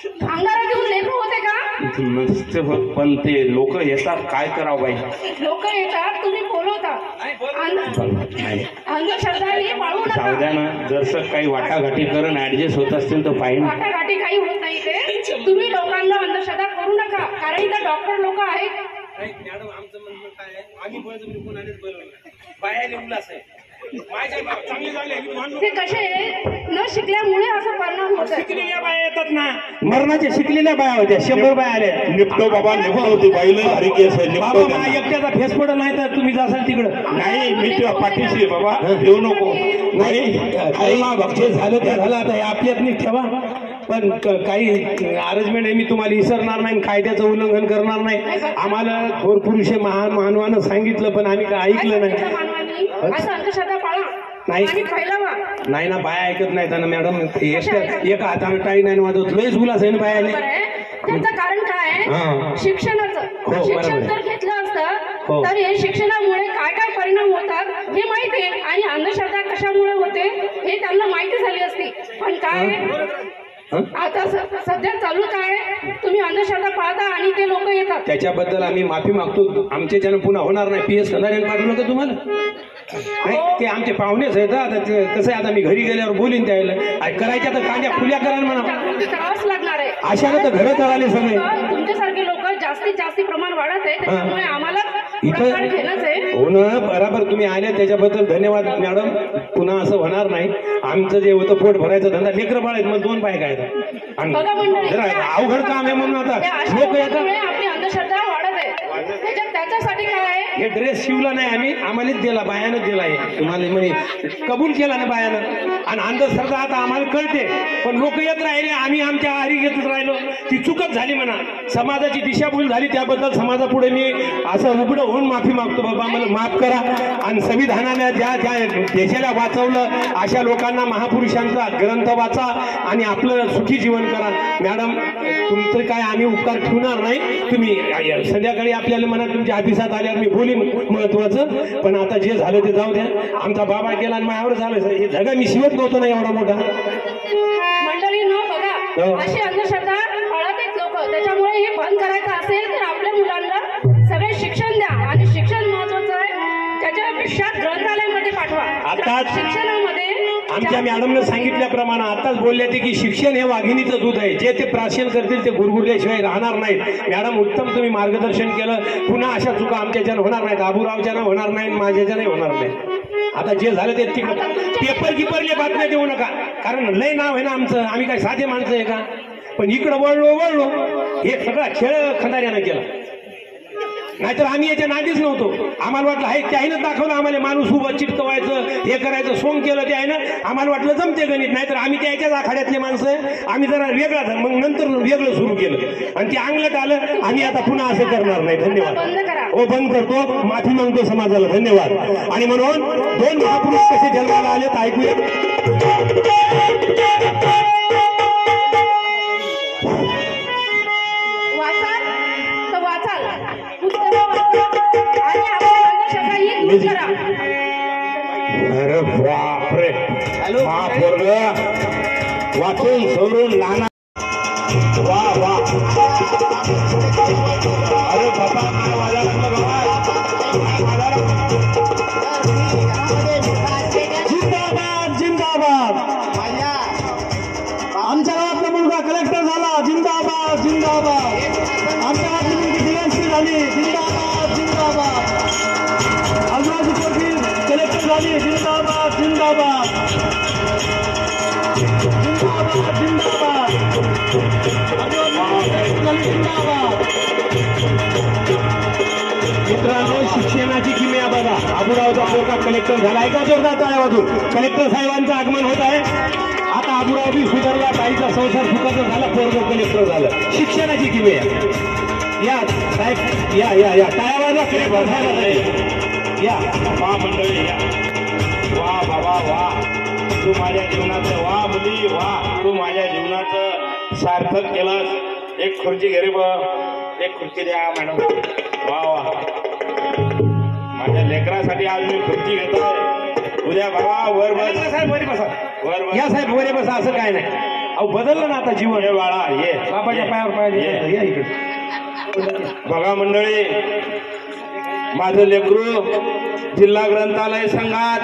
अंगारा देऊन लेकरू होते का? नसते होत, पण ते लोक येतात, काय करावं बाई. लोक येतात, तुम्ही बोलवता. अंधश्रद्धा ही पाळू नका. जाऊ द्या ना. जर काही वाटाघाटी करून ऍडजस्ट होत असतील तर पाहिजे. वाटाघाटी काही होत नाही ते. तुम्ही लोकांना अंधश्रद्धा करू नका, कारण इथं डॉक्टर लोक आहेत. मॅडम आमचं म्हणणं काय आहे, आम्ही बळजबरी कोणानेच बोलवलं बाहेर उल्हास आहे. ते कसे न शिकल्यामुळे असं परिणाम होत. शिकलेल्या बाया येतात ना, मरणाच्या शिकलेल्या बाया होत्या. 100 बाया आल्या. निपटो बाबा, निपटो. ती बाईला भारी केस आहे. बाबा एकट्याचा फेस पडत नाही तर तुम्ही जासाल तिकडं. नाही, मी तुझ्या पाठीशी बाबा, देऊ नको. नाही भक्ष झालं ते झालं. आता हे आपल्यात ठेवा. पण काही अरेंजमेंट आहे, मी तुम्हाला विसरणार नाही, कायद्याचं उल्लंघन करणार नाही. आम्हाला थोर पुरुष मानवानं सांगितलं, पण आम्ही काय ऐकलं नाही. नाही ना, बाया ऐकत नाही ना मॅडम. एका हाताने टाळी नाही वाजवत. लयच उल्हास आहे ना बायाने. त्याचं कारण काय आहे? शिक्षणाचं. शिक्षण जर घेतलं असतं तर हे शिक्षणामुळे काय काय परिणाम होतात हे माहिती आहे, आणि अंधश्रद्धा कशामुळे होते हे त्यांना माहिती झाली असती. पण काय आता सध्या चालू काय, तुम्ही अंधश्रद्धा पाहता आणि ते लोक येतात. त्याच्याबद्दल आम्ही माफी मागतो. आमच्याच्यानं पुन्हा होणार नाही. PS खंदारेने पाठवलं का तुम्हाला? नाही, ते आमचे पाहुणेच आहेत. आता कसं आहे, आता मी घरी गेल्यावर बोलीन त्याला. करायच्या तर कांद्या खुल्या करा म्हणा. करावंच लागणार आहे. अशाला तर घरं चढाले सगळे. तुमच्यासारखे लोक जास्तीत जास्त प्रमाण वाढत आहे, त्यामुळे आम्हाला इथं घेणंच आहे. हो ना, बरोबर. तुम्ही आल्या त्याच्याबद्दल धन्यवाद मॅडम. पुन्हा असं होणार नाही. आमचं जे होतं पोट भरायचं धंदा, लेकरं बाळ आहेत, मग 2 पाय काय अवघड काम आहे म्हणून आता लोक येतात. आपली अंधश्रद्धा वाढत आहे. त्याच्यासाठी काय आहे, हे ड्रेस शिवला नाही आम्ही, आम्हालाच दिला, बायानच दिला. हे तुम्हाला म्हणजे कबूल केला ना बायानं. आणि अंधश्रद्धा आता आम्हाला कळते, पण लोक येत राहिले, आम्ही आमच्या आहारी घेतच राहिलो. ती चुकच झाली म्हणा. समाजाची दिशाभूल झाली, त्याबद्दल समाजापुढे मी असं उघडं होऊन माफी मागतो. बाबा मला माफ करा. आणि संविधानाने ज्या देशाला वाचवलं, अशा लोकांना महापुरुषांचा ग्रंथ वाचा आणि आपलं सुखी जीवन करा. मॅडम तुमचं काय आम्ही उपकार ठेवणार नाही. तुम्ही संध्याकाळी आपल्याला म्हणा तुमच्या ऑफिसात आल्यावर मी बोलीन महत्वाचं. पण आता जे झालं ते जाऊ द्या. आमचा बाबा गेला आणि माझ्यावर झालं. हे जगा मी शिवत नव्हतो ना एवढा मोठा. मंडळी न बघा, अशी अंधश्रद्धा पाळत आहेत लोक. त्याच्यामुळे हे बंद करायचं असेल तर आपल्या मुलांना सगळे शिक्षण द्या, आणि शिक्षण महत्वाचं आहे. त्याच्यापेक्षा ग्रंथालयामध्ये पाठवा. आता शिक्षणामध्ये आमच्या मॅडमने सांगितल्याप्रमाणे आताच बोलले ते की शिक्षण हे वाघिणीचं दूध आहे. जे ते प्राशन करतील ते गुरगुरल्याशिवाय राहणार नाहीत. मॅडम उत्तम तुम्ही मार्गदर्शन केलं. पुन्हा अशा चुका आमच्याच्यानं होणार नाहीत, आबूरावच्यानं होणार नाही, माझ्याच्यानंही होणार नाही. आता जे झालं ते तिकडं पेपर गिपरले बातम्या देऊ नका, कारण लय नाव आहे ना आमचं. आम्ही काय साधे माणसं आहे का? पण इकडं वळलो हे सगळा खेळ खंदाऱ्यानं केला. नाहीतर आम्ही याच्या नादीच नव्हतो. आम्हाला वाटलं आहे त्याहीनं दाखवलं आम्हाला. माणूस उभं चिटकवायचं, हे करायचं, सोंग केलं ते आहे ना. आम्हाला वाटलं जमते गणित. नाहीतर आम्ही त्याच्याच आखाड्यातले माणसं. आम्ही जरा वेगळा झालं, मग नंतर वेगळं सुरू केलं आणि ते अंगलट आलं. आम्ही आता पुन्हा असं करणार नाही. धन्यवाद. हो, बंद करतो. माफी मागतो समाजाला. धन्यवाद. आणि म्हणून 2 महापुरुष कसे जन्माला आले तर ऐकूया. आणि आपण अंधश्रद्धा ही दूर करा. वाचून सोडून लहान वा वा अरे बाबा काय वाजायला लागलं जिंदाबाद जिंदाबाद आमच्या गावातला मुलगा कलेक्टर झाला जिंदाबाद जिंदाबाद आमच्या गावातली मुलगी डिएसपी झाली जिंदाबाद जिंदाबाद आजूबाजू पाटील कलेक्टर झाली जिंदाबाद जिंदाबाद जिंदाबाद जिंदाबाद जिंदाबाद मित्रांनो शिक्षणाची किमया बघा आबुरावचा पोरगा कलेक्टर झाला आहे का जोरदार टाळ्यामधून कलेक्टर साहेबांचं आगमन होत आहे आता आबुराव बी सुधारला ताईचा संसार सुखाचा झाला पोरग कलेक्टर झालं शिक्षणाची किमया या साहेब या या या टाळ्यावाजा कलेक्टर झाला नाही या वा मंडळी या वा बाबा वा तू माझ्या जीवनाचं वा मुली वा तू माझ्या जीवनाचं सार्थक केलंस एक खुर्ची घरी एक खुर्ची द्या मॅडम वा वा माझ्या लेकरासाठी आज मी खुर्ची घेतोय उद्या बाबा वर बस साहेब वरी बसा वर बस या साहेब वरी बसा असं काय नाही अहो बदललं ना आता जीवन हे बाळा ये बापाच्या पायावर पाहिजे या इकडे बघा मंडळी माझं लेकरू जिल्हा ग्रंथालय संघात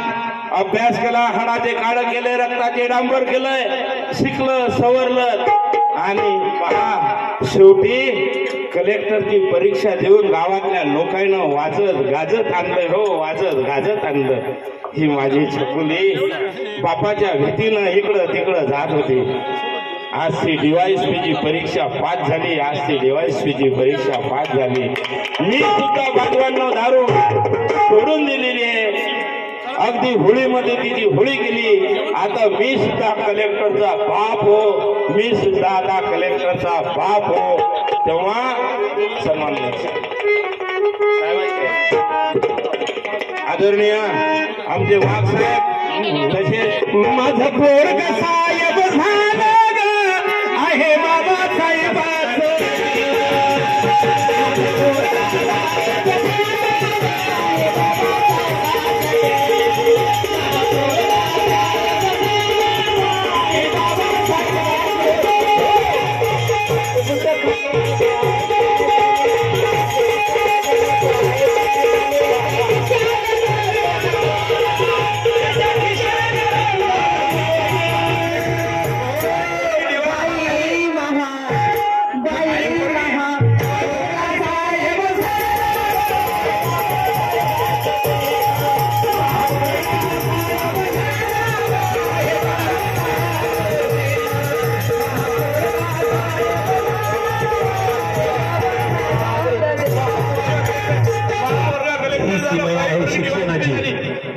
अभ्यास केला हाडाचे काळ केले रक्ताचे डांबर केलंय शिकलं सवरलं आणि पहा शेवटी कलेक्टरची परीक्षा देऊन गावातल्या लोकांना वाजत गाजत आणलंय हो वाजत गाजत आणलं ही माझी छकुली बापाच्या भीतीनं इकडं तिकडं जात होती आज ती DYSPची परीक्षा पास झाली आज ती DYSPची परीक्षा पास झाली मी सुद्धा बांधवांना दारू सोडून दिलेली आहे अगदी होळीमध्ये तिची होळी केली आता मी सुद्धा कलेक्टरचा बाप हो मी सुद्धा आता कलेक्टरचा बाप हो तेव्हा सन्मान आदरणीय आमचे वाघ साहेब तसेच माझं पोरग साहेब झालं आहे बाबा साहेबाचं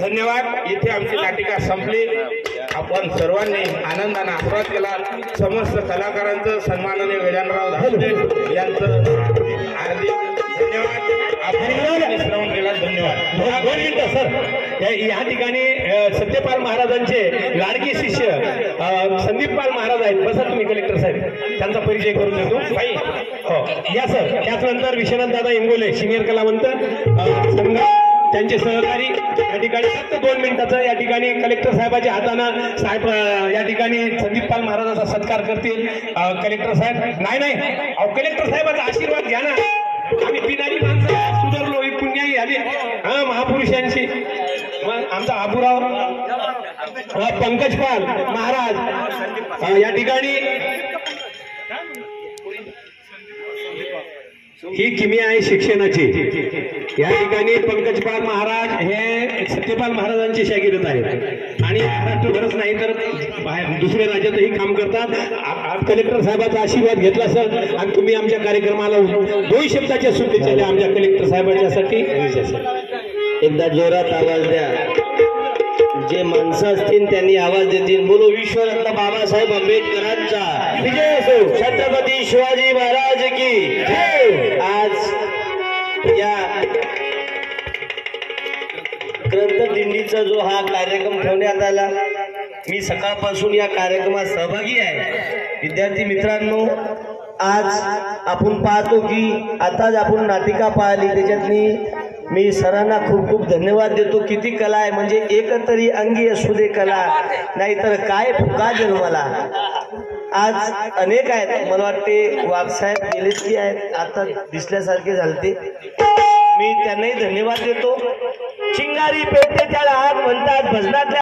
धन्यवाद इथे आमची नाटिका संपली आपण सर्वांनी आनंदाने आस्वाद केला समस्त कलाकारांचं सन्माननीय गजानराव धावते यांचं हार्दिक धन्यवाद आपण श्रवण केला धन्यवाद 2 मिनिटं सर या ठिकाणी सत्यपाल महाराजांचे लाडके शिष्य संदीप पाल महाराज आहेत बसा तुम्ही कलेक्टर साहेब त्यांचा परिचय करून देतो बाई हो या सर त्याचनंतर विश्वनाथ दादा इंगोले सिनियर कलावंत संघ त्यांचे सहकारी या ठिकाणी फक्त 2 मिनिटाचं या ठिकाणी कलेक्टर साहेबाच्या हातानं साहेब या ठिकाणी संदीप पाल महाराजांचा सत्कार करतील कलेक्टर साहेब नाही अहो कलेक्टर साहेबाचा आशीर्वाद घ्या ना आम्ही पिणारी माणसं सुधारलो ही पुण्याई आली हा महापुरुषांची मग आमचा आबुराव पंकज पाल महाराज या ठिकाणी ही किमया आहे शिक्षणाची या ठिकाणी पंकज पाल महाराज हे सत्यपाल महाराजांचे शागिर्द आहेत आणि महाराष्ट्रभरच नाही तर दुसऱ्या राज्यातही काम करतात कलेक्टर साहेबांचा आशीर्वाद घेतला सर आणि तुम्ही आमच्या कार्यक्रमाला 2 शब्दाच्या शुभेच्छा द्या आमच्या कलेक्टर साहेबांच्यासाठी एकदा जोरात आवाज द्या जे माणसं असतील त्यांनी आवाज देतील बोलो विश्वरत्न बाबासाहेब आंबेडकरांचा विजय असो छत्रपती शिवाजी महाराज की आज या ग्रंथ दिंडीचा जो हा कार्यक्रम ठेवण्यात आला मी सकाळपासून या कार्यक्रमात सहभागी आहे विद्यार्थी मित्रांनो आज आपण पाहतो की आताच आपण नाटिका पाहिली त्याच्यातनी मी सरांना खूप खूप धन्यवाद देतो. किती कला आहे म्हणजे एकतरी अंगी असू दे कला, नाहीतर काय फुका जन्माला. आज अनेक आहेत, मला वाटते वाघसाहेब गेलेच की आहेत, आता दिसल्यासारखे झालते. मी त्यांनाही धन्यवाद देतो. चिंगारी पेटते त्याला आग म्हणतात, भजनातल्या